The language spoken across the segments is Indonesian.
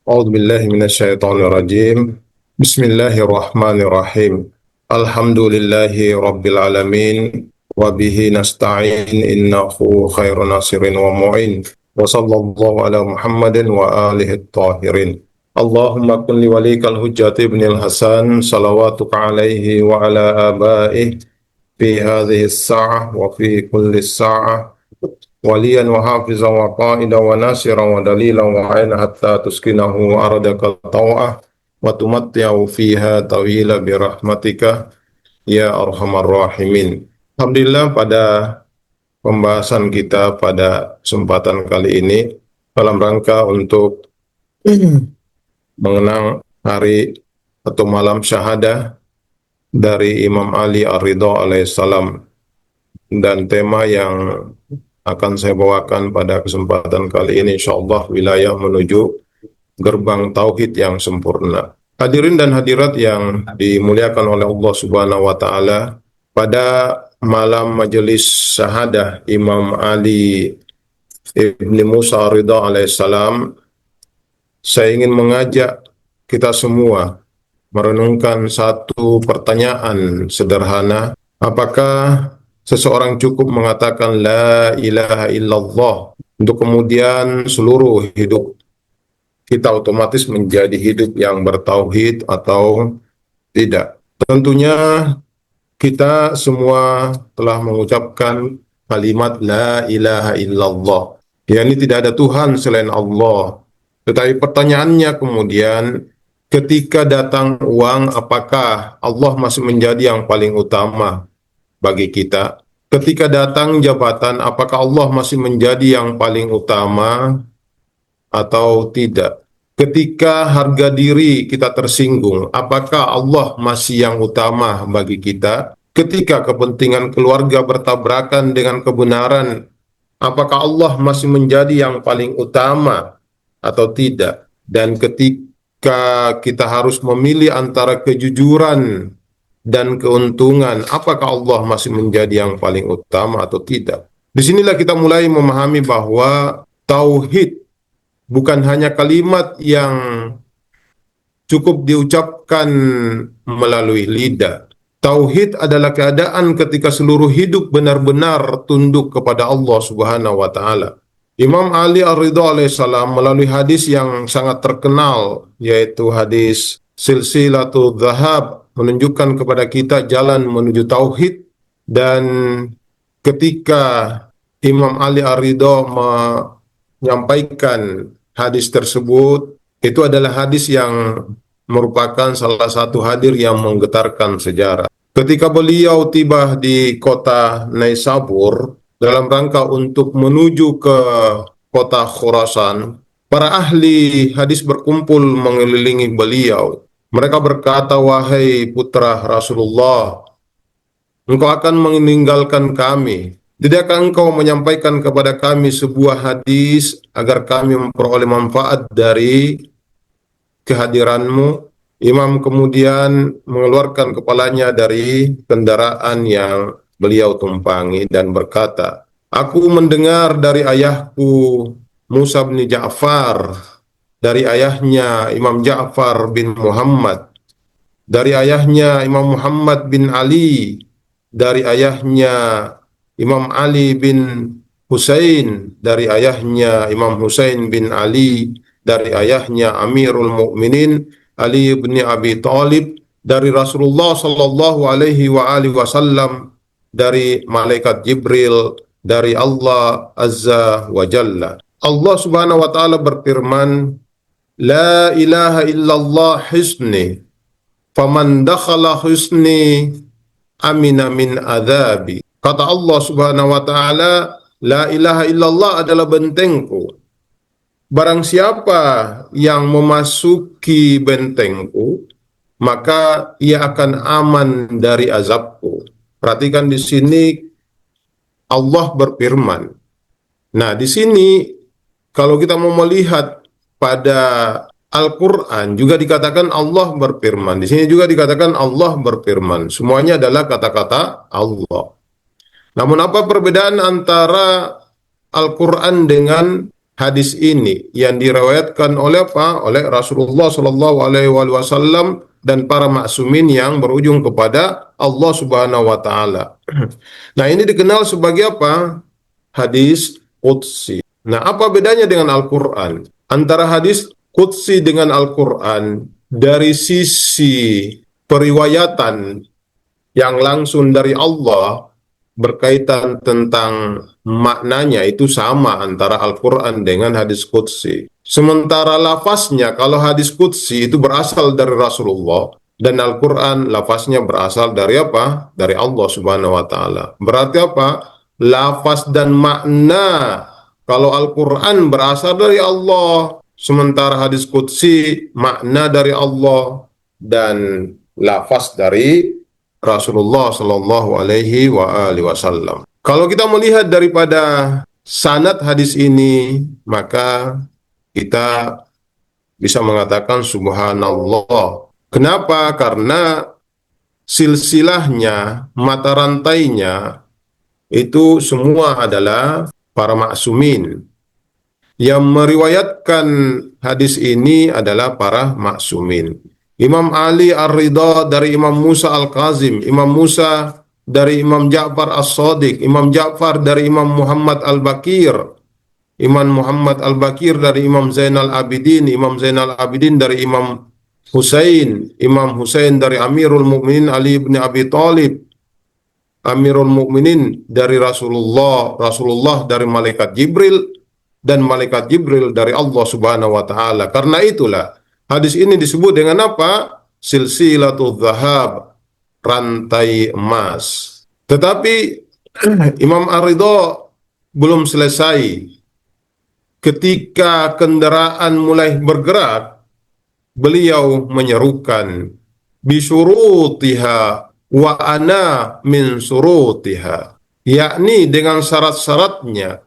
أعوذ بالله من الشيطان الرجيم. بسم الله الرحمن الرحيم. الحمد لله رب العالمين وبه نستعين إنه خير ناصر ومعين وصلى الله على محمد وآله الطاهرين. اللهم كن لوليك الحجة ابن الحسن صلواتك عليه وعلى آبائه في هذه الساعة وفي كل الساعة وليا وحافظا وقائدا وناصرا ودليلا وعينا حتى تسكنه أرضك طوعا وتمتعه فيها طويلا برحمتك ya arhamar rahimin. Alhamdulillah, pada pembahasan kita pada kesempatan kali ini dalam rangka untuk mengenang hari atau malam syahadah dari Imam Ali Ar-Ridha alaihissalam, dan tema yang akan saya bawakan pada kesempatan kali ini insyaallah wilayah menuju gerbang tauhid yang sempurna. Hadirin dan hadirat yang dimuliakan oleh Allah Subhanahu wa taala, pada malam majelis syahadah Imam Ali ibni Musa Ridha alaihissalam, saya ingin mengajak kita semua merenungkan satu pertanyaan sederhana. Apakah seseorang cukup mengatakan la ilaha illallah untuk kemudian seluruh hidup kita otomatis menjadi hidup yang bertauhid atau tidak? Tentunya kita semua telah mengucapkan kalimat la ilaha illallah, yakni tidak ada Tuhan selain Allah. Tetapi pertanyaannya kemudian, ketika datang uang, apakah Allah masih menjadi yang paling utama bagi kita? Ketika datang jabatan, apakah Allah masih menjadi yang paling utama atau tidak? Ketika harga diri kita tersinggung, apakah Allah masih yang utama bagi kita? Ketika kepentingan keluarga bertabrakan dengan kebenaran, apakah Allah masih menjadi yang paling utama atau tidak? Dan ketika kita harus memilih antara kejujuran dan keuntungan, apakah Allah masih menjadi yang paling utama atau tidak? Disinilah kita mulai memahami bahwa tauhid bukan hanya kalimat yang cukup diucapkan melalui lidah. Tauhid adalah keadaan ketika seluruh hidup benar-benar tunduk kepada Allah Subhanahu wa taala. Imam Ali Ar-Ridha alaihissalam melalui hadis yang sangat terkenal, yaitu hadis Silsilatul Dhahab, menunjukkan kepada kita jalan menuju tauhid. Dan ketika Imam Ali Ar-Ridha menyampaikan hadis tersebut, itu adalah hadis yang merupakan salah satu hadir yang menggetarkan sejarah. Ketika beliau tiba di kota Naisabur dalam rangka untuk menuju ke kota Khurasan, para ahli hadis berkumpul mengelilingi beliau. Mereka berkata, "Wahai putra Rasulullah, engkau akan meninggalkan kami. Tidakkah engkau menyampaikan kepada kami sebuah hadis agar kami memperoleh manfaat dari kehadiranmu?" Imam kemudian mengeluarkan kepalanya dari kendaraan yang beliau tumpangi dan berkata, "Aku mendengar dari ayahku Musa bin Ja'far, dari ayahnya Imam Ja'far bin Muhammad, dari ayahnya Imam Muhammad bin Ali, dari ayahnya Imam Ali bin Husain, dari ayahnya Imam Husain bin Ali, dari ayahnya Amirul Mukminin Ali bin Abi Thalib, dari Rasulullah sallallahu alaihi wa alihi wasallam, dari malaikat Jibril, dari Allah Azza wa Jalla." Allah Subhanahu wa taala berfirman, "La ilaha illallah hisni, faman dakhala husni amina min adzabi." Kata Allah Subhanahu wa taala, la ilaha illallah adalah bentengku. Barang siapa yang memasuki bentengku, maka ia akan aman dari azabku. Perhatikan di sini Allah berfirman. Nah, di sini kalau kita mau melihat pada Al-Quran juga dikatakan Allah berfirman. Di sini juga dikatakan Allah berfirman. Semuanya adalah kata-kata Allah. Namun apa perbedaan antara Al-Quran dengan hadis ini yang diriwayatkan oleh apa? Oleh Rasulullah Shallallahu Alaihi Wasallam dan para maksumin yang berujung kepada Allah Subhanahu Wa Taala. Nah, ini dikenal sebagai apa? Hadis qudsi. Nah, apa bedanya dengan Al-Quran? Antara hadis qudsi dengan Al-Quran dari sisi periwayatan yang langsung dari Allah berkaitan tentang maknanya itu sama antara Al-Quran dengan hadis qudsi. Sementara lafaznya, kalau hadis qudsi itu berasal dari Rasulullah dan Al-Quran lafaznya berasal dari apa? Dari Allah Subhanahu wa taala. Berarti apa? Lafaz dan makna kalau Al-Quran berasal dari Allah, sementara hadis qudsi makna dari Allah dan lafaz dari Rasulullah Shallallahu Alaihi Wasallam. Kalau kita melihat daripada sanad hadis ini, maka kita bisa mengatakan subhanallah. Kenapa? Karena silsilahnya, mata rantainya, itu semua adalah para maksumin. Yang meriwayatkan hadis ini adalah para maksumin. Imam Ali Ar-Ridha dari Imam Musa Al-Kazim, Imam Musa dari Imam Ja'far As-Sadiq, Imam Ja'far dari Imam Muhammad Al-Bakir, Imam Muhammad Al-Bakir dari Imam Zainal Abidin, Imam Zainal Abidin dari Imam Husain, Imam Husain dari Amirul Mukminin Ali bin Abi Thalib, Amirul Mukminin dari Rasulullah, Rasulullah dari Malaikat Jibril, dan Malaikat Jibril dari Allah Subhanahu wa taala. Karena itulah hadis ini disebut dengan apa? Silsilatul Dhahab, rantai emas. Tetapi Imam Ar-Ridha belum selesai. Ketika kendaraan mulai bergerak, beliau menyerukan bisyurutiha wa ana min surutiha, yakni dengan syarat-syaratnya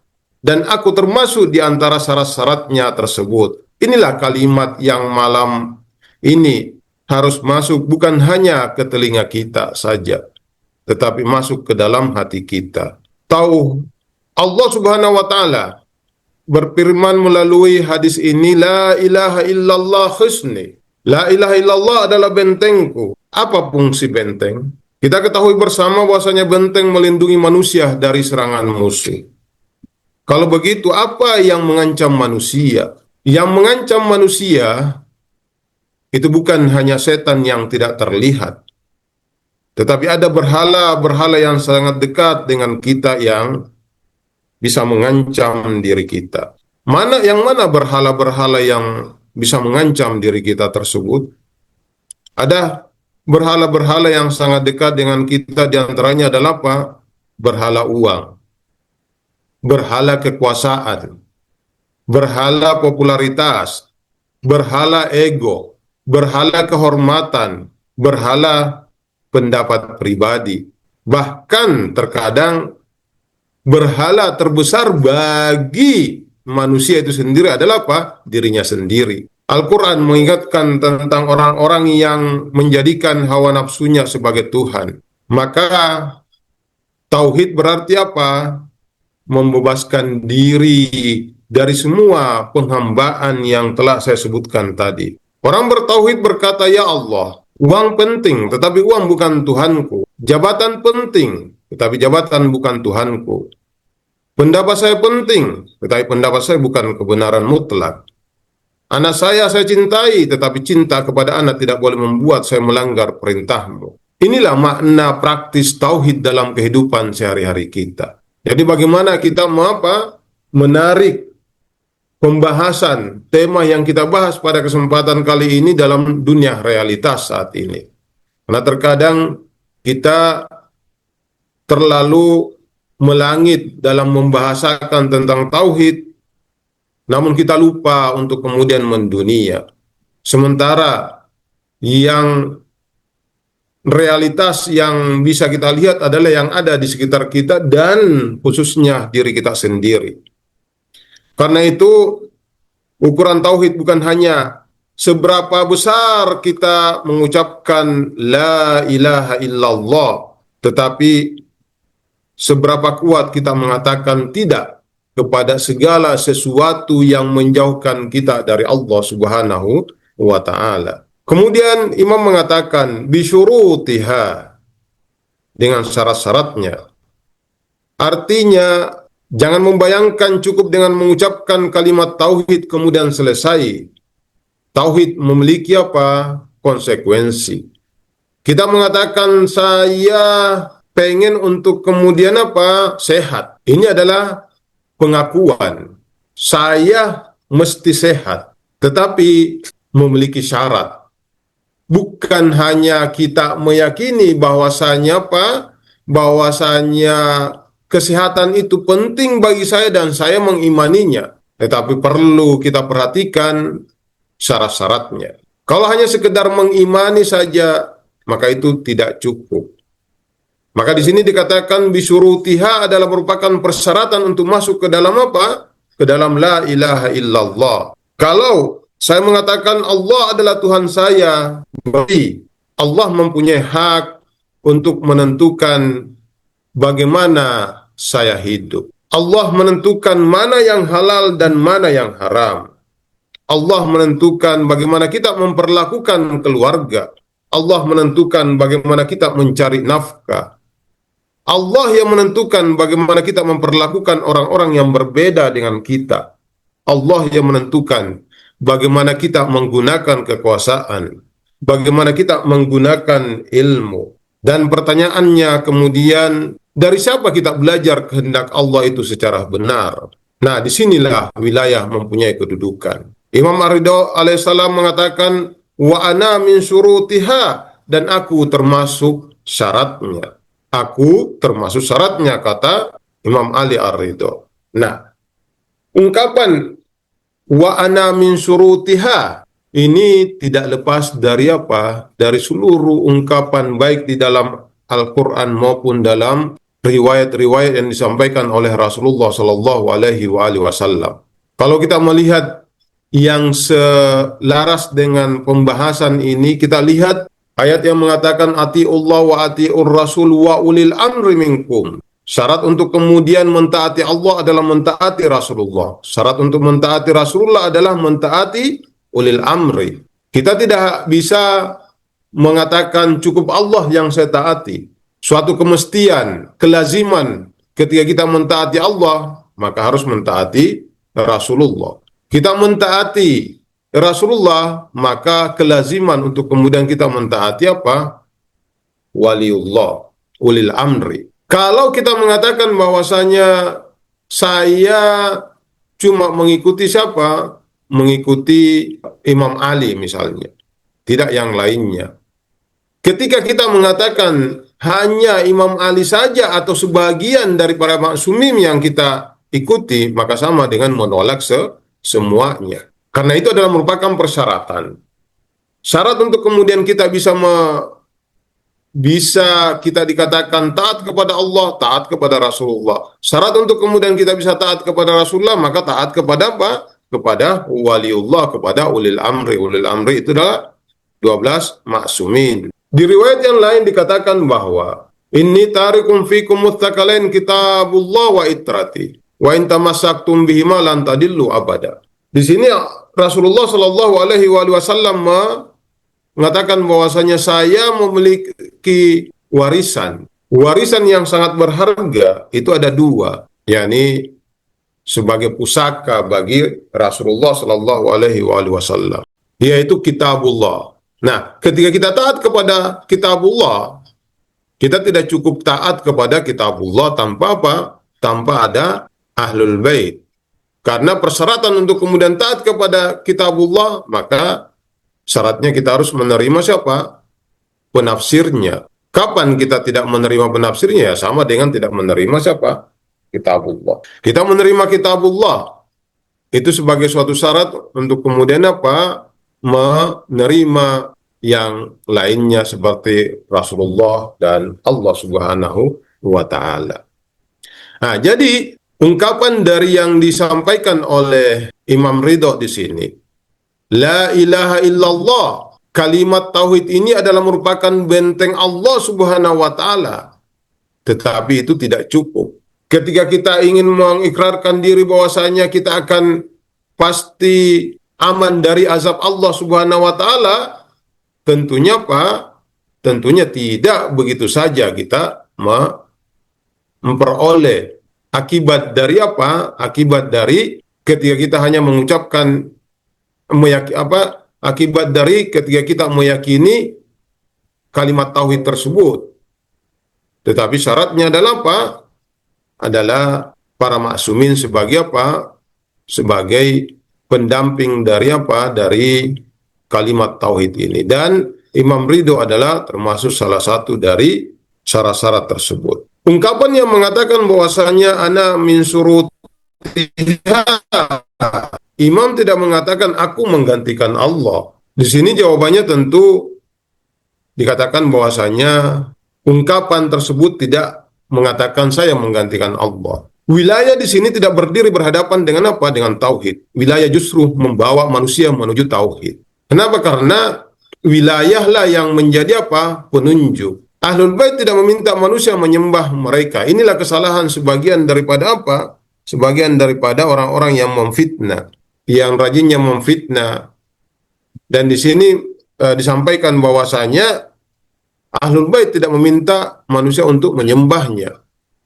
dan aku termasuk di antara syarat-syaratnya tersebut. Inilah kalimat yang malam ini harus masuk bukan hanya ke telinga kita saja, tetapi masuk ke dalam hati kita. Tahu Allah Subhanahu wa taala berfirman melalui hadis ini, la ilaha illallah husni. La ilaha illallah adalah bentengku. Apa fungsi benteng? Kita ketahui bersama bahwasanya benteng melindungi manusia dari serangan musuh. Kalau begitu, apa yang mengancam manusia? Yang mengancam manusia itu bukan hanya setan yang tidak terlihat, tetapi ada berhala-berhala yang sangat dekat dengan kita yang bisa mengancam diri kita. Yang mana berhala-berhala yang bisa mengancam diri kita tersebut? Ada berhala-berhala yang sangat dekat dengan kita, diantaranya adalah apa? Berhala uang, berhala kekuasaan, berhala popularitas, berhala ego, berhala kehormatan, berhala pendapat pribadi. Bahkan terkadang berhala terbesar bagi manusia itu sendiri adalah apa? Dirinya sendiri. Al-Quran mengingatkan tentang orang-orang yang menjadikan hawa nafsunya sebagai Tuhan. Maka tauhid berarti apa? Membebaskan diri dari semua penghambaan yang telah saya sebutkan tadi. Orang bertauhid berkata, ya Allah, uang penting, tetapi uang bukan Tuhanku. Jabatan penting, tetapi jabatan bukan Tuhanku. Pendapat saya penting, tetapi pendapat saya bukan kebenaran mutlak. Anak saya cintai, tetapi cinta kepada anak tidak boleh membuat saya melanggar perintahmu. Inilah makna praktis tauhid dalam kehidupan sehari-hari kita. Jadi bagaimana kita menarik pembahasan tema yang kita bahas pada kesempatan kali ini dalam dunia realitas saat ini. Karena terkadang kita terlalu melangit dalam membahasakan tentang tauhid, namun kita lupa untuk kemudian mendunia. Sementara yang realitas yang bisa kita lihat adalah yang ada di sekitar kita dan khususnya diri kita sendiri. Karena itu ukuran tauhid bukan hanya seberapa besar kita mengucapkan la ilaha illallah, tetapi seberapa kuat kita mengatakan tidak kepada segala sesuatu yang menjauhkan kita dari Allah Subhanahu wa taala. Kemudian Imam mengatakan bisyurutiha, dengan syarat-syaratnya. Artinya jangan membayangkan cukup dengan mengucapkan kalimat tauhid kemudian selesai. Tauhid memiliki apa? Konsekuensi. Kita mengatakan saya pengen untuk kemudian apa? Sehat. Ini adalah pengakuan. Saya mesti sehat. Tetapi memiliki syarat. Bukan hanya kita meyakini bahwasanya apa? Bahwasanya kesehatan itu penting bagi saya dan saya mengimaninya. Tetapi perlu kita perhatikan syarat-syaratnya. Kalau hanya sekedar mengimani saja, maka itu tidak cukup. Maka di sini dikatakan bisyurutiha adalah merupakan persyaratan untuk masuk ke dalam apa? Ke dalam la ilaha illallah. Kalau saya mengatakan Allah adalah Tuhan saya, berarti Allah mempunyai hak untuk menentukan bagaimana saya hidup. Allah menentukan mana yang halal dan mana yang haram. Allah menentukan bagaimana kita memperlakukan keluarga. Allah menentukan bagaimana kita mencari nafkah. Allah yang menentukan bagaimana kita memperlakukan orang-orang yang berbeda dengan kita. Allah yang menentukan bagaimana kita menggunakan kekuasaan, bagaimana kita menggunakan ilmu. Dan pertanyaannya kemudian, dari siapa kita belajar kehendak Allah itu secara benar? Nah, disinilah wilayah mempunyai kedudukan. Imam Ar-Ridha alaihissalam mengatakan, wa ana min syurutiha, dan aku termasuk syaratnya. Aku termasuk syaratnya, kata Imam Ali Ar-Ridha. Nah, ungkapan wa ana min syurutiha ini tidak lepas dari apa? Dari seluruh ungkapan baik di dalam Al-Quran maupun dalam riwayat-riwayat yang disampaikan oleh Rasulullah Sallallahu Alaihi Wasallam. Kalau kita melihat yang selaras dengan pembahasan ini, kita lihat ayat yang mengatakan atiullah wa atiur rasul wa ulil amri minkum. Syarat untuk kemudian mentaati Allah adalah mentaati Rasulullah. Syarat untuk mentaati Rasulullah adalah mentaati ulil amri. Kita tidak bisa mengatakan cukup Allah yang saya taati. Suatu kemestian, kelaziman ketika kita mentaati Allah, maka harus mentaati Rasulullah. Kita mentaati Rasulullah, maka kelaziman untuk kemudian kita mentaati apa? Waliullah, ulil amri. Kalau kita mengatakan bahwasanya saya cuma mengikuti siapa? Mengikuti Imam Ali misalnya, tidak yang lainnya. Ketika kita mengatakan hanya Imam Ali saja atau sebagian dari para maksumin yang kita ikuti, maka sama dengan menolak semuanya. Karena itu adalah merupakan persyaratan. Syarat untuk kemudian kita bisa kita dikatakan taat kepada Allah, taat kepada Rasulullah. Syarat untuk kemudian kita bisa taat kepada Rasulullah, maka taat kepada apa? Kepada waliullah, kepada ulil amri. Ulil amri itu adalah 12 maksumin. Di riwayat yang lain dikatakan bahwa inni tarikum fikum mutsakalain kitabullah wa itrati wa in tamassaktum bihima lan tadillu abada. Di sini Rasulullah Shallallahu Alaihi Wasallam mengatakan bahwasanya saya memiliki warisan. Warisan yang sangat berharga itu ada dua, yakni sebagai pusaka bagi Rasulullah Shallallahu Alaihi Wasallam, yaitu kitabullah. Nah, ketika kita taat kepada kitabullah, kita tidak cukup taat kepada kitabullah tanpa apa? Tanpa ada ahlul bait. Karena persyaratan untuk kemudian taat kepada kitabullah, maka syaratnya kita harus menerima siapa? Penafsirnya. Kapan kita tidak menerima penafsirnya? Ya sama dengan tidak menerima siapa? Kitabullah. Kita menerima kitabullah itu sebagai suatu syarat untuk kemudian apa? Menerima yang lainnya seperti Rasulullah dan Allah Subhanahu wa taala. Nah, jadi ungkapan dari yang disampaikan oleh Imam Ridha di sini, la ilaha illallah, kalimat tauhid ini adalah merupakan benteng Allah Subhanahu wa taala. Tetapi itu tidak cukup. Ketika kita ingin mengikrarkan diri bahwasanya kita akan pasti aman dari azab Allah Subhanahu wa taala, tentunya apa? Tentunya tidak begitu saja kita memperoleh akibat dari apa? Akibat dari ketika kita hanya mengucapkan akibat dari ketika kita meyakini kalimat tauhid tersebut. Tetapi syaratnya adalah apa? Adalah para maksumin sebagai apa? Sebagai pendamping dari apa? Dari kalimat tauhid ini. Dan Imam Ridho adalah termasuk salah satu dari syarat-syarat tersebut. Ungkapan yang mengatakan bahwasanya ana min surutiha, Imam tidak mengatakan aku menggantikan Allah. Di sini jawabannya tentu dikatakan bahwasanya ungkapan tersebut tidak mengatakan saya menggantikan Allah. Wilayah di sini tidak berdiri berhadapan dengan apa? Dengan tauhid. Wilayah justru membawa manusia menuju tauhid. Kenapa? Karena wilayahlah yang menjadi apa? Penunjuk. Ahlul Bait tidak meminta manusia menyembah mereka. Inilah kesalahan sebagian daripada apa? Sebagian daripada orang-orang yang memfitnah, yang rajinnya memfitnah. Dan di sini disampaikan bahwasanya Ahlul Bait tidak meminta manusia untuk menyembahnya.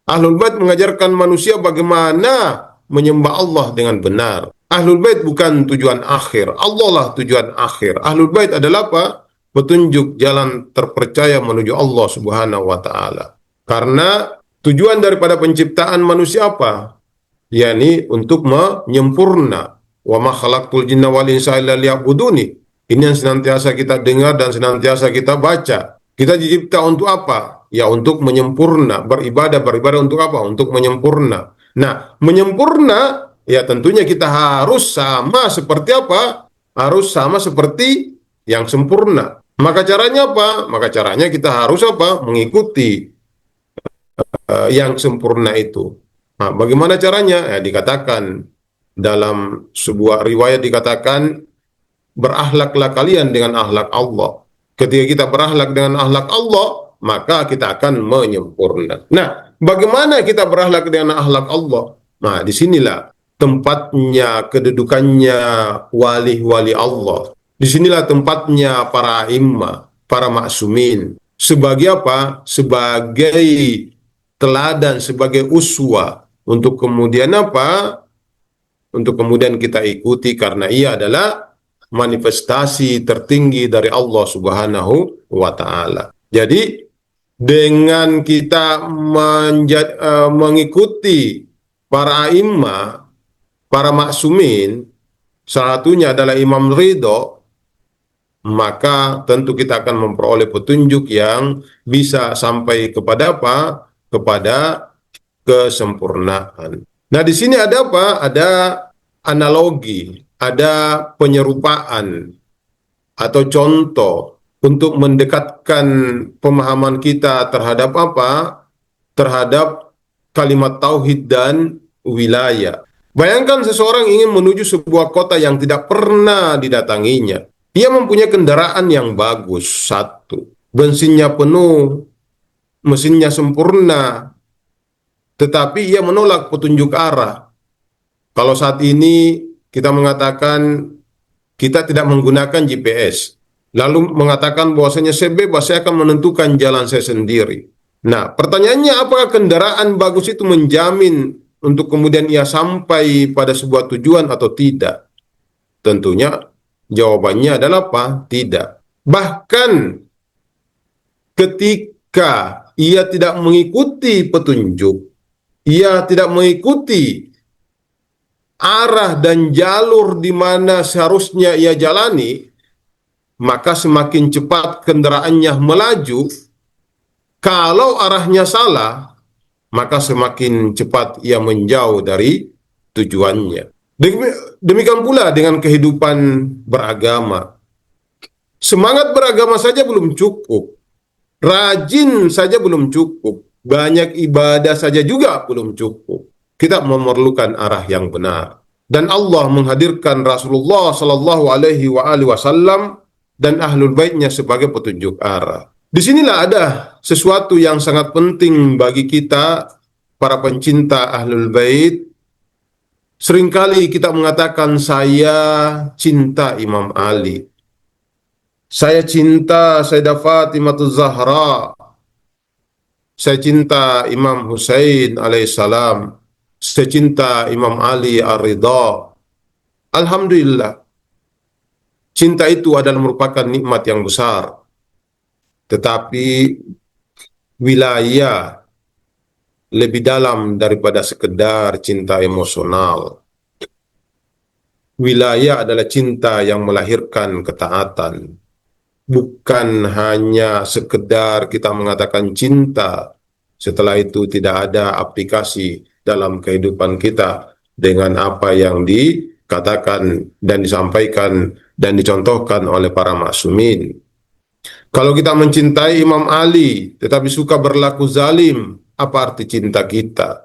Ahlul Bait mengajarkan manusia bagaimana menyembah Allah dengan benar. Ahlul Bait bukan tujuan akhir, Allah lah tujuan akhir. Ahlul Bait adalah apa? Petunjuk jalan terpercaya menuju Allah Subhanahu wa taala. Karena tujuan daripada penciptaan manusia apa? yakni untuk menyempurna. Wa ma khalaqtul jinna wal insa illa liya'buduni. Ini yang senantiasa kita dengar dan senantiasa kita baca. Kita dicipta untuk apa? Ya untuk menyempurna, beribadah untuk apa? Untuk menyempurna. Nah, menyempurna ya tentunya kita harus sama seperti apa? Harus sama seperti yang sempurna. Maka caranya apa? Maka caranya kita harus apa? Mengikuti yang sempurna itu. Nah, bagaimana caranya? Ya, dikatakan dalam sebuah riwayat dikatakan berakhlaklah kalian dengan akhlak Allah. Ketika kita berakhlak dengan akhlak Allah, maka kita akan menyempurna. Nah, bagaimana kita berakhlak dengan akhlak Allah? Nah, disinilah tempatnya, kedudukannya wali-wali Allah. Disinilah tempatnya para imam, para maksumin. Sebagai apa? Sebagai teladan, sebagai uswa. Untuk kemudian apa? Untuk kemudian kita ikuti karena ia adalah manifestasi tertinggi dari Allah Subhanahu wa taala. Jadi dengan kita mengikuti para imam, para maksumin, salah satunya adalah Imam Ridho, maka tentu kita akan memperoleh petunjuk yang bisa sampai kepada apa? Kepada kesempurnaan. Nah, di sini ada apa? Ada analogi, ada penyerupaan atau contoh untuk mendekatkan pemahaman kita terhadap apa? Terhadap kalimat tauhid dan wilayah. Bayangkan seseorang ingin menuju sebuah kota yang tidak pernah didatanginya. Ia mempunyai kendaraan yang bagus, satu. Bensinnya penuh, mesinnya sempurna, tetapi ia menolak petunjuk arah. Kalau saat ini kita mengatakan kita tidak menggunakan GPS, lalu mengatakan bahwasanya saya bebas, saya akan menentukan jalan saya sendiri. Nah, pertanyaannya apakah kendaraan bagus itu menjamin untuk kemudian ia sampai pada sebuah tujuan atau tidak? Tentunya jawabannya adalah apa? Tidak. Bahkan ketika ia tidak mengikuti petunjuk, ia tidak mengikuti arah dan jalur di mana seharusnya ia jalani, maka semakin cepat kendaraannya melaju. Kalau arahnya salah, maka semakin cepat ia menjauh dari tujuannya. Demikian pula dengan kehidupan beragama. Semangat beragama saja belum cukup. Rajin saja belum cukup. Banyak ibadah saja juga belum cukup. Kita memerlukan arah yang benar. Dan Allah menghadirkan Rasulullah Sallallahu Alaihi Wasallam dan ahlul baitnya sebagai petunjuk arah. Disinilah ada sesuatu yang sangat penting bagi kita para pencinta Ahlul Bait, seringkali kita mengatakan saya cinta Imam Ali, saya cinta Sayyidah Fatimah Zahra, saya cinta Imam Husain alaihissalam, saya cinta Imam Ali Ar-Ridha. Alhamdulillah, cinta itu adalah merupakan nikmat yang besar. Tetapi wilayah lebih dalam daripada sekedar cinta emosional. Wilayah adalah cinta yang melahirkan ketaatan. Bukan hanya sekedar kita mengatakan cinta, setelah itu tidak ada aplikasi dalam kehidupan kita dengan apa yang dikatakan dan disampaikan dan dicontohkan oleh para maksumin. Kalau kita mencintai Imam Ali tetapi suka berlaku zalim, apa arti cinta kita?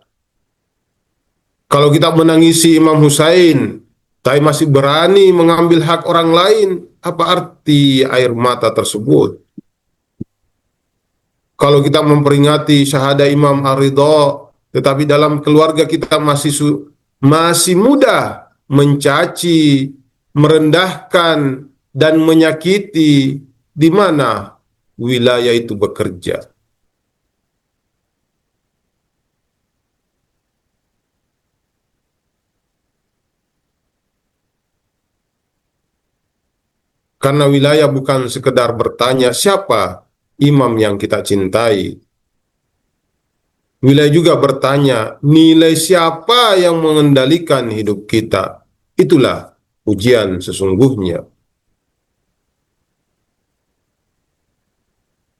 Kalau kita menangisi Imam Husain tapi masih berani mengambil hak orang lain, apa arti air mata tersebut? Kalau kita memperingati syahadah Imam Ar-Ridha, tetapi dalam keluarga kita masih mudah mencaci, merendahkan, dan menyakiti, di mana wilayah itu bekerja. Karena wilayah bukan sekedar bertanya siapa imam yang kita cintai. Wilayah juga bertanya nilai siapa yang mengendalikan hidup kita. Itulah ujian sesungguhnya.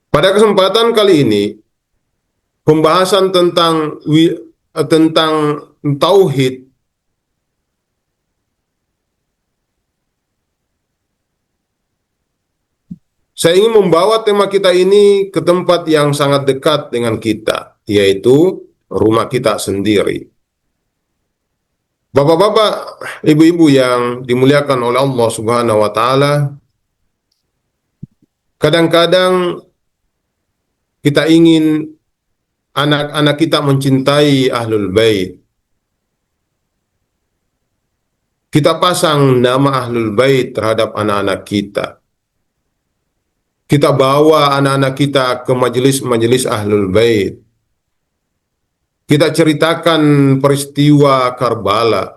Pada kesempatan kali ini, pembahasan tentang tauhid saya ingin membawa tema kita ini ke tempat yang sangat dekat dengan kita, yaitu rumah kita sendiri. Bapak-bapak, ibu-ibu yang dimuliakan oleh Allah Subhanahu wa taala, kadang-kadang kita ingin anak-anak kita mencintai Ahlul Bait. Kita pasang nama Ahlul Bait terhadap anak-anak kita. Kita bawa anak-anak kita ke majelis-majelis Ahlul Bait. Kita ceritakan peristiwa Karbala.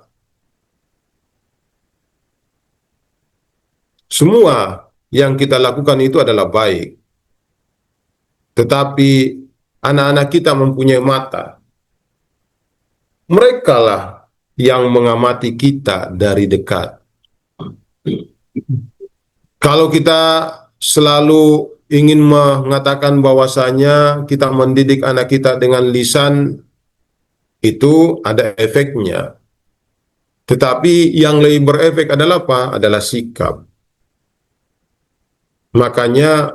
Semua yang kita lakukan itu adalah baik. Tetapi anak-anak kita mempunyai mata. Merekalah yang mengamati kita dari dekat. Kalau kita selalu ingin mengatakan bahwasanya kita mendidik anak kita dengan lisan, itu ada efeknya. Tetapi yang lebih berefek adalah apa? Adalah sikap. Makanya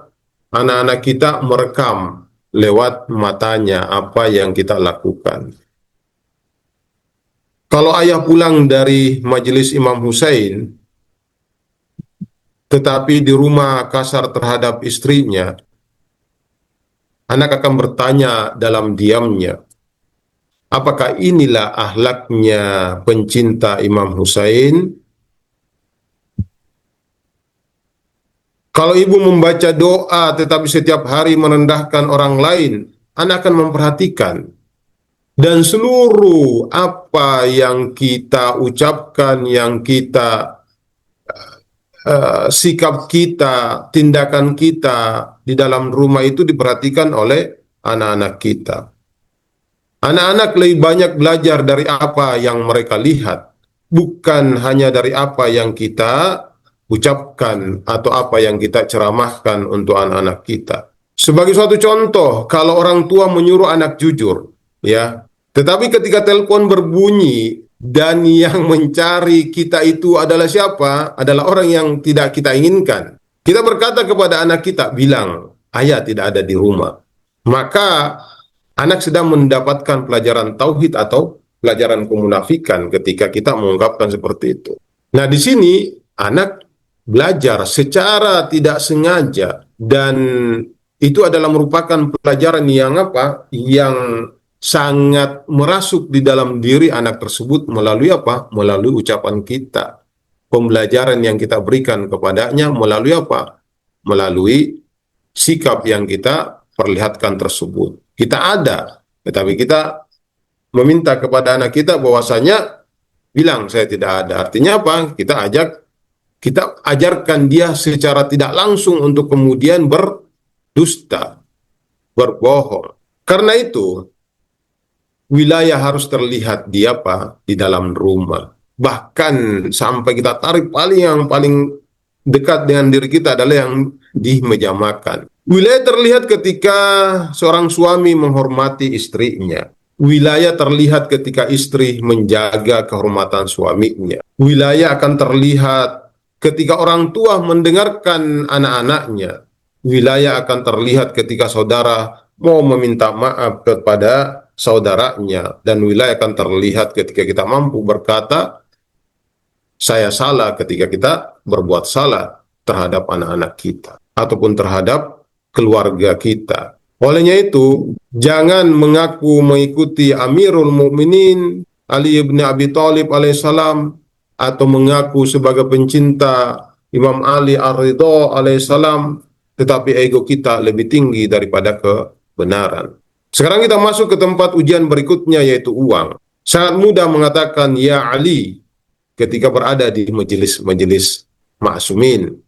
anak-anak kita merekam lewat matanya apa yang kita lakukan. Kalau ayah pulang dari majelis Imam Husain, tetapi di rumah kasar terhadap istrinya, anak akan bertanya dalam diamnya, apakah inilah akhlaknya pencinta Imam Husain? Kalau ibu membaca doa tetapi setiap hari merendahkan orang lain, anak akan memperhatikan. Dan seluruh apa yang kita ucapkan, yang kita sikap kita, tindakan kita di dalam rumah itu diperhatikan oleh anak-anak kita. Anak-anak lebih banyak belajar dari apa yang mereka lihat, bukan hanya dari apa yang kita ucapkan atau apa yang kita ceramahkan untuk anak-anak kita. Sebagai suatu contoh, kalau orang tua menyuruh anak jujur, ya, tetapi ketika telepon berbunyi dan yang mencari kita itu adalah siapa? Adalah orang yang tidak kita inginkan. Kita berkata kepada anak kita, bilang, ayah tidak ada di rumah. Maka anak sedang mendapatkan pelajaran tauhid atau pelajaran kemunafikan ketika kita mengungkapkan seperti itu. Nah, di sini anak belajar secara tidak sengaja, dan itu adalah merupakan pelajaran yang apa? Yang sangat merasuk di dalam diri anak tersebut melalui apa? Melalui ucapan kita. Pembelajaran yang kita berikan kepadanya melalui apa? Melalui sikap yang kita perlihatkan tersebut. Kita ada, tetapi kita meminta kepada anak kita bahwasanya bilang saya tidak ada. Artinya apa? Kita ajarkan dia secara tidak langsung untuk kemudian berdusta, berbohong. Karena itu, wilayah harus terlihat di apa? Di dalam rumah. Bahkan sampai kita tarik yang paling dekat dengan diri kita adalah yang di meja makan. Wilayah terlihat ketika seorang suami menghormati istrinya. Wilayah terlihat ketika istri menjaga kehormatan suaminya. Wilayah akan terlihat ketika orang tua mendengarkan anak-anaknya. Wilayah akan terlihat ketika saudara mau meminta maaf kepada saudaranya. Dan wilayah akan terlihat ketika kita mampu berkata, saya salah ketika kita berbuat salah terhadap anak-anak kita. Ataupun terhadap keluarga kita. Olehnya itu, jangan mengaku mengikuti Amirul Mukminin Ali bin Abi Thalib alaihissalam atau mengaku sebagai pencinta Imam Ali Ar-Ridha alaihissalam, tetapi ego kita lebih tinggi daripada kebenaran. Sekarang kita masuk ke tempat ujian berikutnya, yaitu uang. Sangat mudah mengatakan ya Ali ketika berada di majelis-majelis maksumin.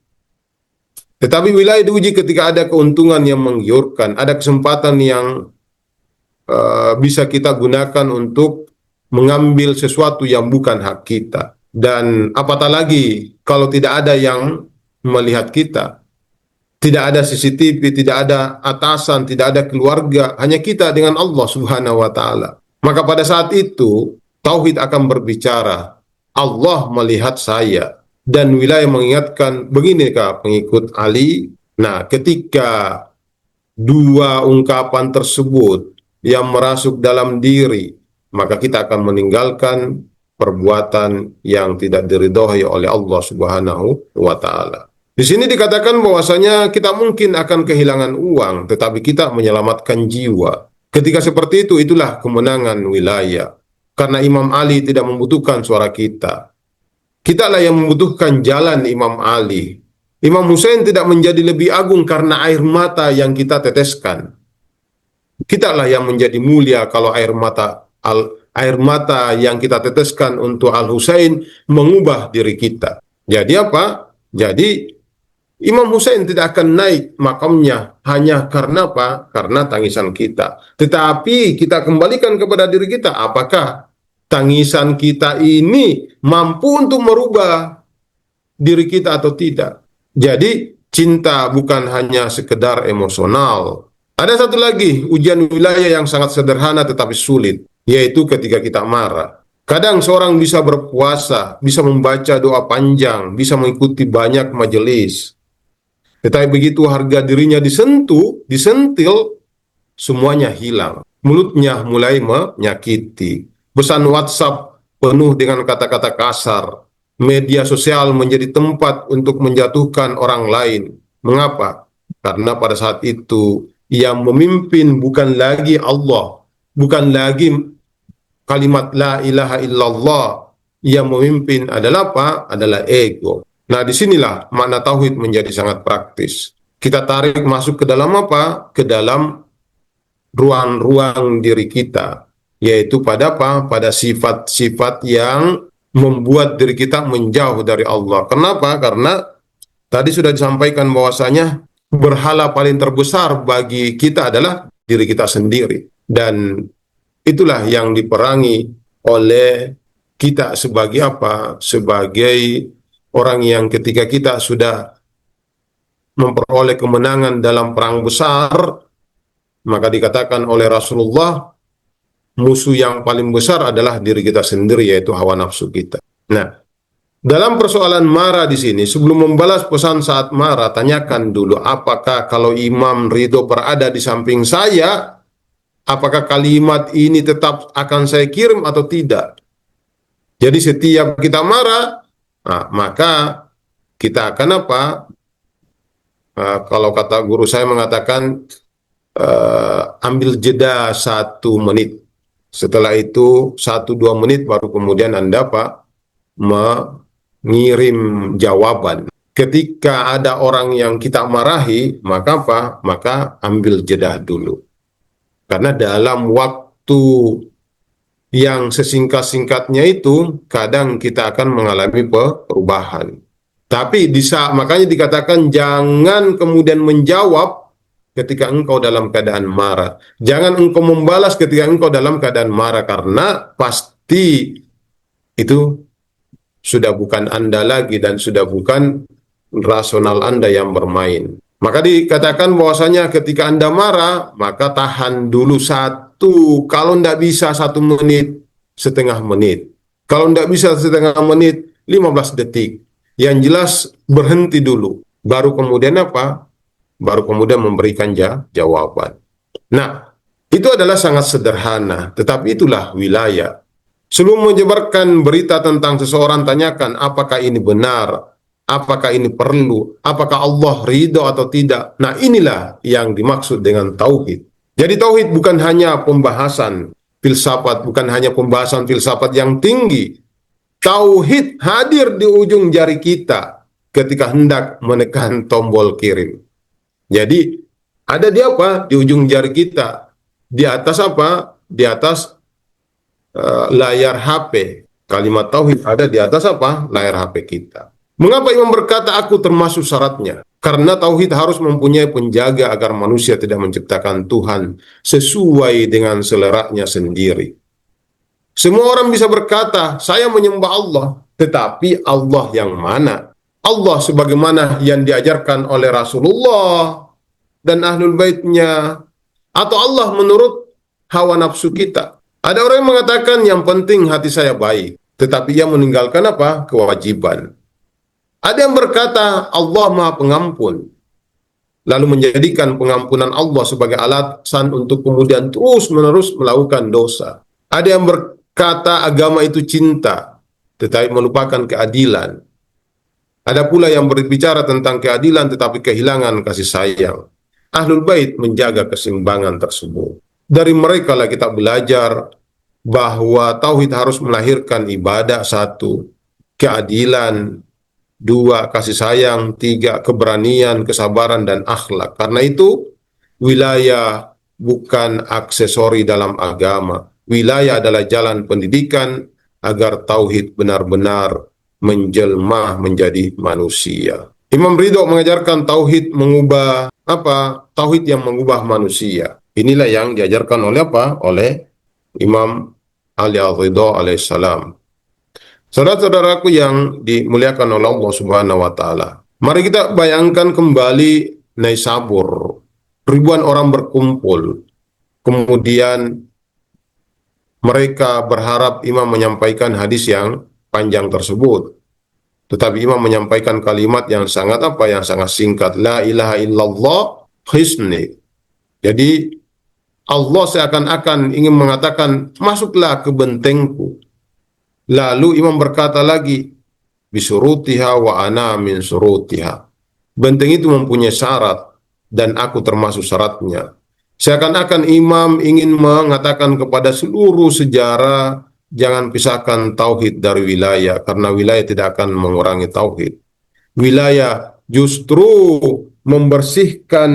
Tetapi wilayah diuji ketika ada keuntungan yang menggiurkan, ada kesempatan yang bisa kita gunakan untuk mengambil sesuatu yang bukan hak kita. Dan apatah lagi kalau tidak ada yang melihat kita. Tidak ada CCTV, tidak ada atasan, tidak ada keluarga, hanya kita dengan Allah Subhanahu wa taala. Maka pada saat itu tauhid akan berbicara, Allah melihat saya. Dan wilayah mengingatkan, beginikah pengikut Ali? Nah, ketika dua ungkapan tersebut yang merasuk dalam diri, maka kita akan meninggalkan perbuatan yang tidak diridhoi oleh Allah Subhanahu wa taala. Di sini dikatakan bahwasanya kita mungkin akan kehilangan uang, tetapi kita menyelamatkan jiwa. Ketika seperti itu, itulah kemenangan wilayah. Karena Imam Ali tidak membutuhkan suara kita. Kitalah yang membutuhkan jalan Imam Ali. Imam Hussein tidak menjadi lebih agung karena air mata yang kita teteskan. Kitalah yang menjadi mulia kalau air mata yang kita teteskan untuk Al-Husain mengubah diri kita. Jadi apa? Jadi Imam Hussein tidak akan naik makamnya hanya karena apa? Karena tangisan kita. Tetapi kita kembalikan kepada diri kita, apakah tangisan kita ini mampu untuk merubah diri kita atau tidak. Jadi cinta bukan hanya sekedar emosional. Ada satu lagi ujian wilayah yang sangat sederhana tetapi sulit, yaitu ketika kita marah. Kadang seorang bisa berpuasa, bisa membaca doa panjang, bisa mengikuti banyak majelis. Tetapi begitu harga dirinya disentil, semuanya hilang. Mulutnya mulai menyakiti. Pesan WhatsApp penuh dengan kata-kata kasar. Media sosial menjadi tempat untuk menjatuhkan orang lain. Mengapa? Karena pada saat itu yang memimpin bukan lagi Allah, bukan lagi kalimat la ilaha illallah. Yang memimpin adalah apa? Adalah ego. Nah, disinilah makna tauhid menjadi sangat praktis. Kita tarik masuk ke dalam apa? Ke dalam ruang-ruang diri kita. Yaitu pada apa? Pada sifat-sifat yang membuat diri kita menjauh dari Allah. Kenapa? Karena tadi sudah disampaikan bahwasanya berhala paling terbesar bagi kita adalah diri kita sendiri. Dan itulah yang diperangi oleh kita sebagai apa? Sebagai orang yang ketika kita sudah memperoleh kemenangan dalam perang besar, maka dikatakan oleh Rasulullah, musuh yang paling besar adalah diri kita sendiri, yaitu hawa nafsu kita. Nah, dalam persoalan marah di sini, sebelum membalas pesan saat marah, tanyakan dulu, apakah kalau Imam Ridho berada di samping saya, apakah kalimat ini tetap akan saya kirim atau tidak? Jadi setiap kita marah, nah, maka kita akan apa? Kalau kata guru saya mengatakan, ambil jeda 1 menit. Setelah itu 1-2 menit baru kemudian Anda Pak mengirim jawaban. Ketika ada orang yang kita marahi, maka apa? Maka ambil jeda dulu. Karena dalam waktu yang sesingkat-singkatnya itu, kadang kita akan mengalami perubahan. Tapi makanya dikatakan jangan kemudian menjawab ketika engkau dalam keadaan marah. Jangan engkau membalas ketika engkau dalam keadaan marah, karena pasti itu sudah bukan Anda lagi dan sudah bukan rasional Anda yang bermain. Maka dikatakan bahwasanya ketika Anda marah, maka tahan dulu kalau tidak bisa 1 menit, setengah menit. Kalau tidak bisa setengah menit, 15 detik. Yang jelas berhenti dulu. Baru kemudian apa? Baru kemudian memberikan jawaban. Nah, itu adalah sangat sederhana, tetapi itulah wilayah. Sebelum menyebarkan berita tentang seseorang, tanyakan apakah ini benar, apakah ini perlu, apakah Allah ridho atau tidak. Nah, inilah yang dimaksud dengan tauhid. Jadi tauhid bukan hanya pembahasan filsafat, bukan hanya pembahasan filsafat yang tinggi. Tauhid hadir di ujung jari kita ketika hendak menekan tombol kirim. Jadi ada di apa? Di ujung jari kita. Di atas apa? Di atas layar HP. Kalimat tauhid ada di atas apa? Layar HP kita. Mengapa Imam berkata aku termasuk syaratnya? Karena tauhid harus mempunyai penjaga agar manusia tidak menciptakan Tuhan sesuai dengan seleranya sendiri. Semua orang bisa berkata, saya menyembah Allah, tetapi Allah yang mana? Allah sebagaimana yang diajarkan oleh Rasulullah dan Ahlul Baitnya, atau Allah menurut hawa nafsu kita. Ada orang yang mengatakan yang penting hati saya baik, tetapi ia meninggalkan apa? Kewajiban. Ada yang berkata Allah Maha Pengampun, lalu menjadikan pengampunan Allah sebagai alasan untuk kemudian terus-menerus melakukan dosa. Ada yang berkata agama itu cinta, tetapi melupakan keadilan. Ada pula yang berbicara tentang keadilan tetapi kehilangan kasih sayang. Ahlul Bait menjaga keseimbangan tersebut. Dari mereka lah kita belajar bahwa tauhid harus melahirkan ibadah 1, keadilan, 2, kasih sayang, 3, keberanian, kesabaran, dan akhlak. Karena itu, wilayah bukan aksesori dalam agama. Wilayah adalah jalan pendidikan agar tauhid benar-benar menjelma menjadi manusia. Imam Ridho mengajarkan tauhid mengubah apa? Tauhid yang mengubah manusia. Inilah yang diajarkan oleh apa? Oleh Imam Ali Ar-Ridho alaihissalam. Saudara-saudaraku yang dimuliakan oleh Allah Subhanahu wa taala. Mari kita bayangkan kembali Naisabur. Ribuan orang berkumpul. Kemudian mereka berharap imam menyampaikan hadis yang panjang tersebut. Tetapi imam menyampaikan kalimat yang sangat apa? Yang sangat singkat. La ilaha illallah hisni. Jadi Allah seakan-akan ingin mengatakan, masuklah ke bentengku. Lalu imam berkata lagi, bisurutiha wa ana min surutiha. Benteng itu mempunyai syarat dan aku termasuk syaratnya. Seakan-akan imam ingin mengatakan kepada seluruh sejarah, jangan pisahkan tauhid dari wilayah, karena wilayah tidak akan mengurangi tauhid. Wilayah justru membersihkan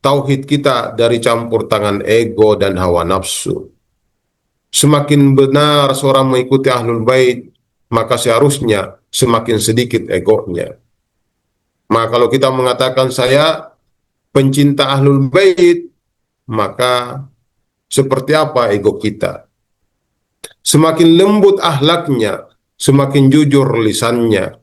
tauhid kita dari campur tangan ego dan hawa nafsu. Semakin benar seorang mengikuti Ahlul Bait, maka seharusnya semakin sedikit egonya. Maka kalau kita mengatakan saya pencinta Ahlul Bait, maka seperti apa ego kita? Semakin lembut akhlaknya, semakin jujur lisannya,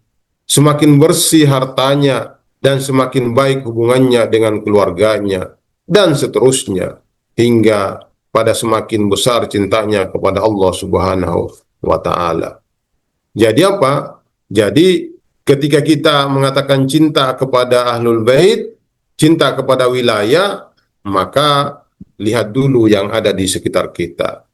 semakin bersih hartanya, dan semakin baik hubungannya dengan keluarganya, dan seterusnya, hingga pada semakin besar cintanya kepada Allah Subhanahu wa Ta'ala. Jadi apa? Jadi ketika kita mengatakan cinta kepada Ahlul Bait, cinta kepada wilayah, maka lihat dulu yang ada di sekitar kita.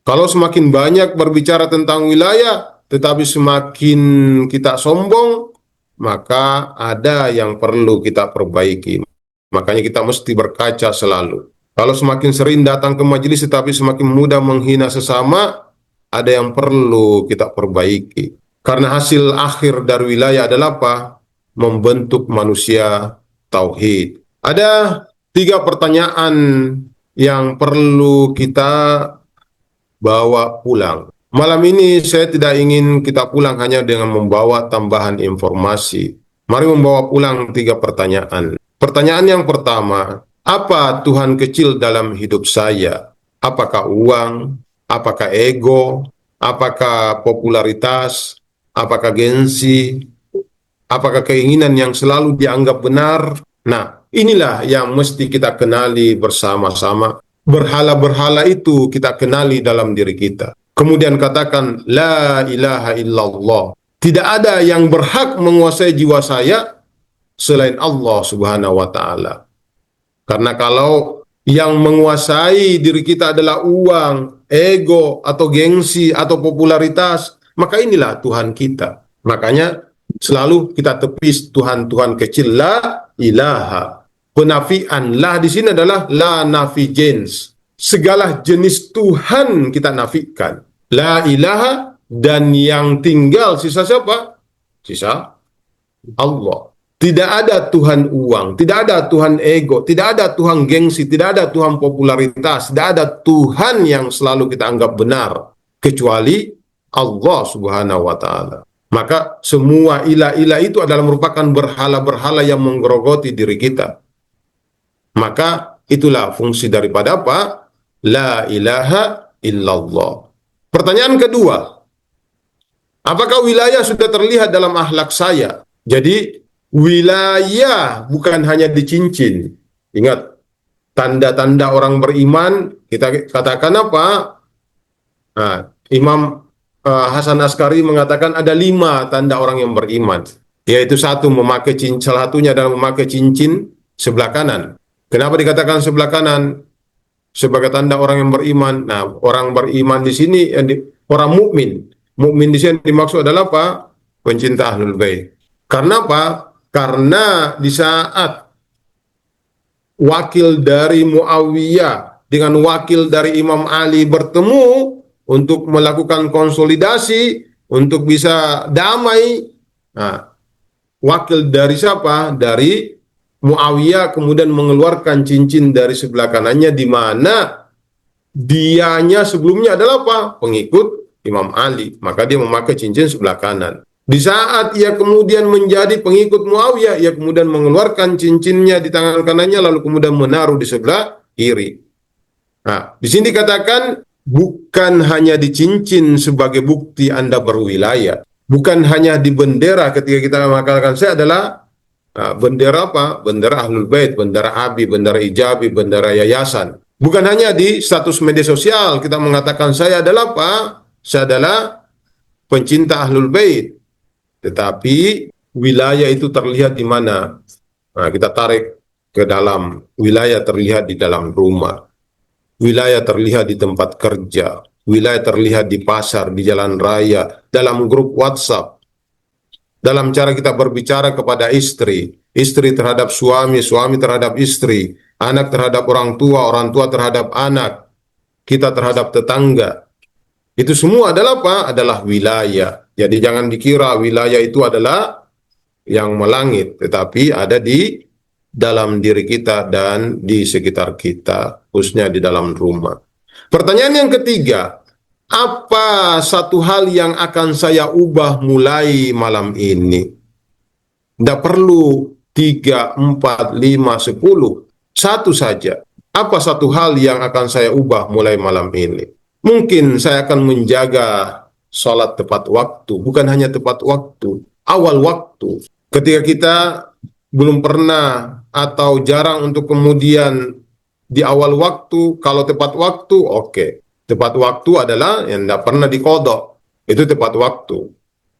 Kalau semakin banyak berbicara tentang wilayah, tetapi semakin kita sombong, maka ada yang perlu kita perbaiki. Makanya kita mesti berkaca selalu. Kalau semakin sering datang ke majelis tetapi semakin mudah menghina sesama, ada yang perlu kita perbaiki. Karena hasil akhir dari wilayah adalah apa? Membentuk manusia tauhid. Ada 3 pertanyaan yang perlu kita bawa pulang. Malam ini saya tidak ingin kita pulang hanya dengan membawa tambahan informasi. Mari membawa pulang 3 pertanyaan. Pertanyaan yang pertama, apa Tuhan kecil dalam hidup saya? Apakah uang? Apakah ego? Apakah popularitas? Apakah gengsi? Apakah keinginan yang selalu dianggap benar? Nah, inilah yang mesti kita kenali bersama-sama. Berhala-berhala itu kita kenali dalam diri kita. Kemudian katakan, La ilaha illallah. Tidak ada yang berhak menguasai jiwa saya selain Allah subhanahu wa ta'ala. Karena kalau yang menguasai diri kita adalah uang, ego, atau gengsi, atau popularitas, maka inilah Tuhan kita. Makanya selalu kita tepis Tuhan-Tuhan kecil, la ilaha. Penafian la di sini adalah la nafi jins. Segala jenis Tuhan kita nafikan. La ilaha, dan yang tinggal sisa siapa? Sisa Allah. Tidak ada Tuhan uang, tidak ada Tuhan ego, tidak ada Tuhan gengsi, tidak ada Tuhan popularitas, tidak ada Tuhan yang selalu kita anggap benar, kecuali Allah subhanahu wa ta'ala. Maka semua ilah-ilah itu adalah merupakan berhala-berhala yang menggerogoti diri kita. Maka itulah fungsi daripada apa? La ilaha illallah. Pertanyaan kedua, apakah wilayah sudah terlihat dalam akhlak saya? Jadi wilayah bukan hanya di cincin. Ingat, tanda-tanda orang beriman, kita katakan apa? Nah, Imam Hasan Askari mengatakan ada 5 tanda orang yang beriman. Yaitu satu, memakai cincin, salah satunya adalah memakai cincin sebelah kanan. Kenapa dikatakan sebelah kanan? Sebagai tanda orang yang beriman. Nah, orang beriman di sini, orang mukmin. Mukmin di sini dimaksud adalah apa? Pencinta Ahlul Bait. Karena apa? Karena di saat wakil dari Muawiyah dengan wakil dari Imam Ali bertemu untuk melakukan konsolidasi, untuk bisa damai, nah, wakil dari siapa? Dari Muawiyah kemudian mengeluarkan cincin dari sebelah kanannya, di mana dianya sebelumnya adalah apa? Pengikut Imam Ali. Maka dia memakai cincin sebelah kanan. Di saat ia kemudian menjadi pengikut Muawiyah, ia kemudian mengeluarkan cincinnya di tangan kanannya, lalu kemudian menaruh di sebelah kiri. Nah, di sini dikatakan bukan hanya di cincin sebagai bukti Anda berwilayah. Bukan hanya di bendera ketika kita mengatakan saya adalah bendera apa? Bendera Ahlul Bait, bendera ABI, bendera Ijabi, bendera yayasan. Bukan hanya di status media sosial kita mengatakan saya adalah apa? Saya adalah pencinta Ahlul Bait. Tetapi wilayah itu terlihat di mana? Nah, kita tarik ke dalam, wilayah terlihat di dalam rumah. Wilayah terlihat di tempat kerja. Wilayah terlihat di pasar, di jalan raya, dalam grup WhatsApp. Dalam cara kita berbicara kepada istri, istri terhadap suami, suami terhadap istri, anak terhadap orang tua terhadap anak, kita terhadap tetangga. Itu semua adalah apa? Adalah wilayah. Jadi jangan dikira wilayah itu adalah yang melangit, tetapi ada di dalam diri kita dan di sekitar kita, khususnya di dalam rumah. Pertanyaan yang ketiga, apa satu hal yang akan saya ubah mulai malam ini? Tidak perlu 3, 4, 5, 10. Satu saja. Apa satu hal yang akan saya ubah mulai malam ini? Mungkin saya akan menjaga sholat tepat waktu. Bukan hanya tepat waktu, awal waktu. Ketika kita belum pernah atau jarang untuk kemudian di awal waktu, kalau tepat waktu, oke. Tepat waktu adalah yang tidak pernah dikodok. Itu tepat waktu.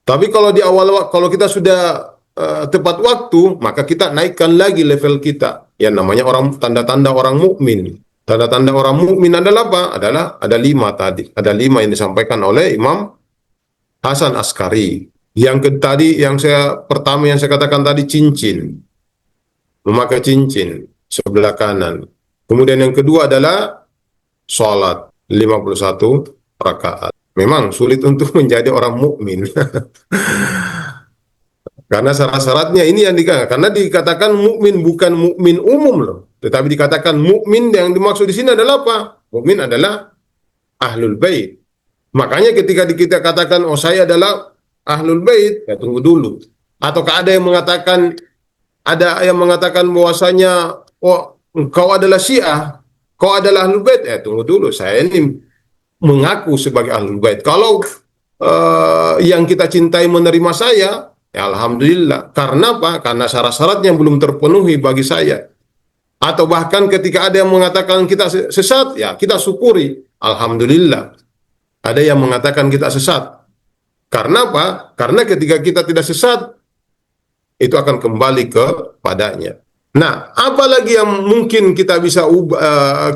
Tapi kalau di awal waktu, kalau kita sudah tepat waktu, maka kita naikkan lagi level kita. Yang namanya tanda-tanda orang mukmin. Tanda-tanda orang mukmin adalah apa? Adalah ada 5 tadi. Ada 5 yang disampaikan oleh Imam Hasan Askari. Yang pertama yang saya katakan tadi, cincin. Memakai cincin sebelah kanan. Kemudian yang kedua adalah sholat 51 rakaat. Memang sulit untuk menjadi orang mukmin. Karena syarat-syaratnya ini yang dikatakan. Karena dikatakan mukmin bukan mukmin umum loh. Tetapi dikatakan mukmin yang dimaksud di sini adalah apa? Mukmin adalah ahlul bait. Makanya ketika kita katakan oh saya adalah ahlul bait, ya tunggu dulu. Ataukah ada yang mengatakan bahwasanya oh engkau adalah Syiah, kau adalah ahlul bait. Ya tunggu dulu, saya ini mengaku sebagai ahlul bait. Kalau yang kita cintai menerima saya, ya alhamdulillah. Karena apa? Karena syarat-syaratnya belum terpenuhi bagi saya. Atau bahkan ketika ada yang mengatakan kita sesat, ya kita syukuri. Alhamdulillah. Ada yang mengatakan kita sesat. Karena apa? Karena ketika kita tidak sesat, itu akan kembali kepadanya. Nah, apalagi yang mungkin kita bisa uh,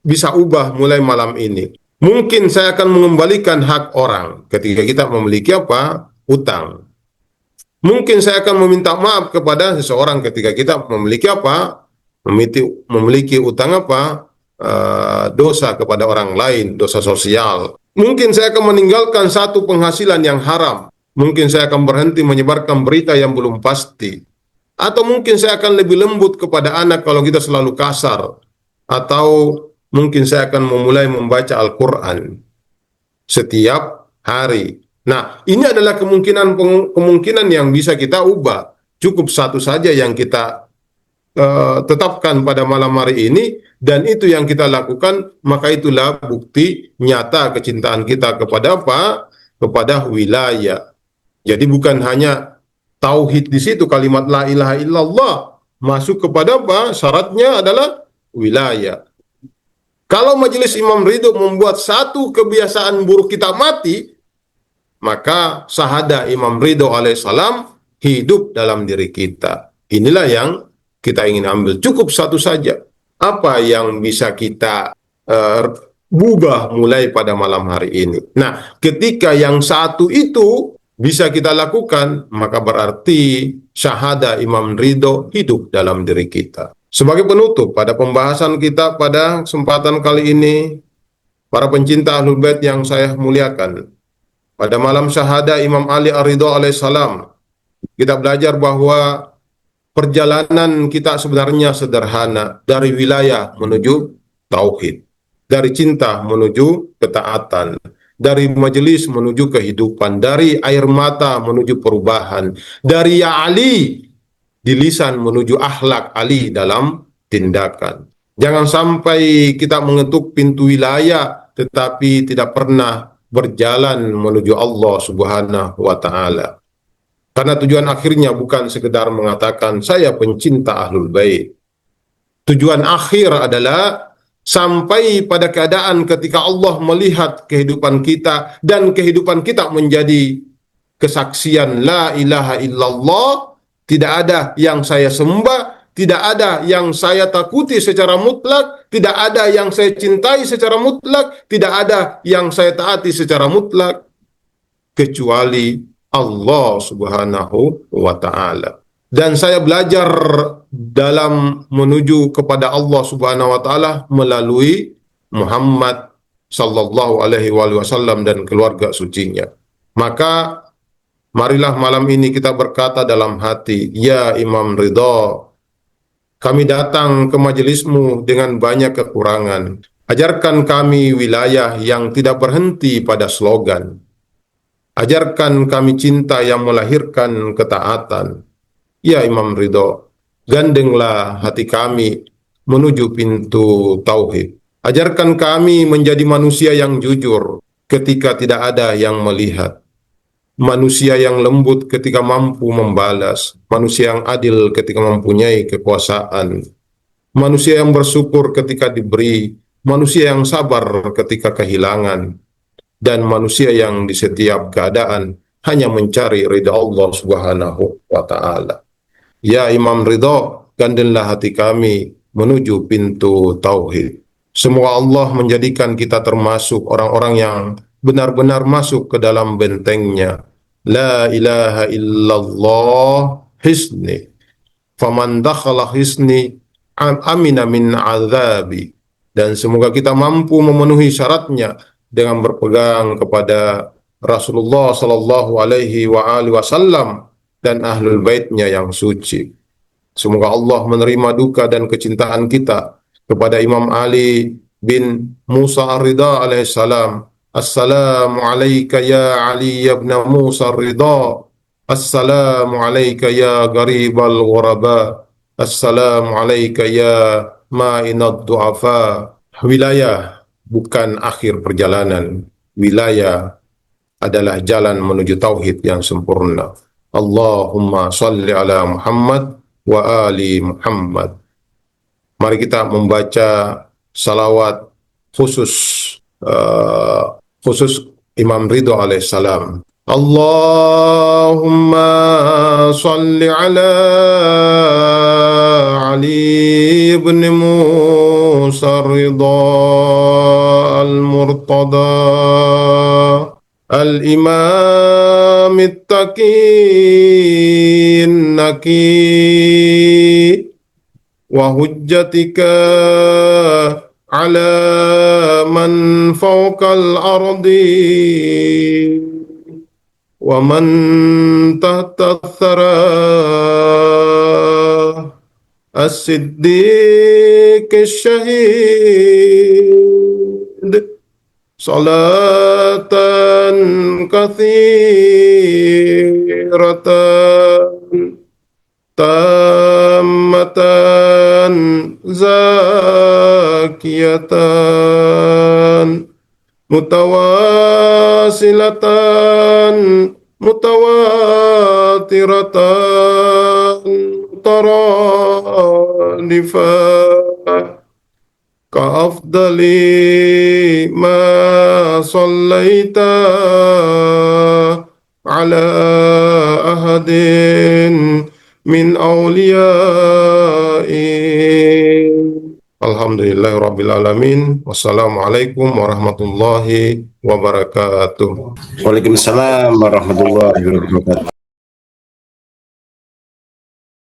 bisa ubah mulai malam ini. Mungkin saya akan mengembalikan hak orang ketika kita memiliki apa? Utang. Mungkin saya akan meminta maaf kepada seseorang ketika kita memiliki apa? Memiliki utang apa? Dosa kepada orang lain, dosa sosial. Mungkin saya akan meninggalkan satu penghasilan yang haram. Mungkin saya akan berhenti menyebarkan berita yang belum pasti. Atau mungkin saya akan lebih lembut kepada anak kalau kita selalu kasar. Atau mungkin saya akan memulai membaca Al-Quran setiap hari. Nah, ini adalah kemungkinan yang bisa kita ubah. Cukup satu saja yang kita tetapkan pada malam hari ini, dan itu yang kita lakukan, maka itulah bukti nyata kecintaan kita kepada apa? Kepada wilayah. Jadi bukan hanya tauhid di situ, kalimat la ilaha illallah, masuk kepada apa? Syaratnya adalah wilayah. Kalau majelis Imam Ridho membuat satu kebiasaan buruk kita mati, maka sahada Imam Ridho alaihissalam hidup dalam diri kita. Inilah yang kita ingin ambil. Cukup satu saja. Apa yang bisa kita ubah mulai pada malam hari ini? Nah, ketika yang satu itu bisa kita lakukan, maka berarti syahada Imam Ridho hidup dalam diri kita. Sebagai penutup pada pembahasan kita pada kesempatan kali ini, para pencinta Ahlul Bait yang saya muliakan, pada malam syahada Imam Ali Ar-Ridho alaihissalam, kita belajar bahwa perjalanan kita sebenarnya sederhana, dari wilayah menuju tauhid, dari cinta menuju ketaatan, dari majelis menuju kehidupan, dari air mata menuju perubahan, dari ya Ali di lisan menuju akhlak Ali dalam tindakan. Jangan sampai kita mengetuk pintu wilayah tetapi tidak pernah berjalan menuju Allah Subhanahu wa taala. Karena tujuan akhirnya bukan sekedar mengatakan saya pencinta Ahlul Bait. Tujuan akhir adalah sampai pada keadaan ketika Allah melihat kehidupan kita dan kehidupan kita menjadi kesaksian la ilaha illallah, tidak ada yang saya sembah, tidak ada yang saya takuti secara mutlak, tidak ada yang saya cintai secara mutlak, tidak ada yang saya taati secara mutlak, kecuali Allah Subhanahu wa Ta'ala. Dan saya belajar dalam menuju kepada Allah Subhanahu wa Ta'ala melalui Muhammad sallallahu alaihi wasallam dan keluarga sucinya. Maka marilah malam ini kita berkata dalam hati, ya Imam Ridho, kami datang ke majelismu dengan banyak kekurangan. Ajarkan kami wilayah yang tidak berhenti pada slogan. Ajarkan kami cinta yang melahirkan ketaatan. Ya Imam Ridho, gandenglah hati kami menuju pintu tauhid. Ajarkan kami menjadi manusia yang jujur ketika tidak ada yang melihat. Manusia yang lembut ketika mampu membalas. Manusia yang adil ketika mempunyai kekuasaan. Manusia yang bersyukur ketika diberi. Manusia yang sabar ketika kehilangan. Dan manusia yang di setiap keadaan hanya mencari ridha Allah Subhanahu wa Ta'ala. Ya Imam Ridho, gandenglah hati kami menuju pintu tauhid. Semoga Allah menjadikan kita termasuk orang-orang yang benar-benar masuk ke dalam bentengnya. La ilaha illallah hisni. faman dakhala hisni amina min azabi. Dan semoga kita mampu memenuhi syaratnya dengan berpegang kepada Rasulullah sallallahu alaihi wasallam dan ahlul baitnya yang suci. Semoga Allah menerima duka dan kecintaan kita kepada Imam Ali bin Musa Ar-Ridha alaihissalam. Assalamu alayka ya Ali ibn Musa Ar-Ridha. Assalamu alayka ya gharibal ghuraba. Assalamu alayka ya ma'inad du'afa. Wilayah bukan akhir perjalanan. Wilayah adalah jalan menuju tauhid yang sempurna. Allahumma salli ala Muhammad wa ali Muhammad. Mari kita membaca salawat khusus khusus Imam Ridho alaihissalam. Allahumma salli ala Ali ibn Musa Ridha al-Murtada al-Imam at-Taqi naki wa hujjatika ala man fawqal ardi wa man tahta thara as-siddiq syahid salatan kathiratan tammatan zakiyatan mutawasilatan mutawatiratan mutaradifah ka'afdali ma sallaita ala ahadin min awliyai. Alhamdulillahirabbil alamin. Wassalamualaikum warahmatullahi wabarakatuh. Waalaikumsalam warahmatullahi wabarakatuh.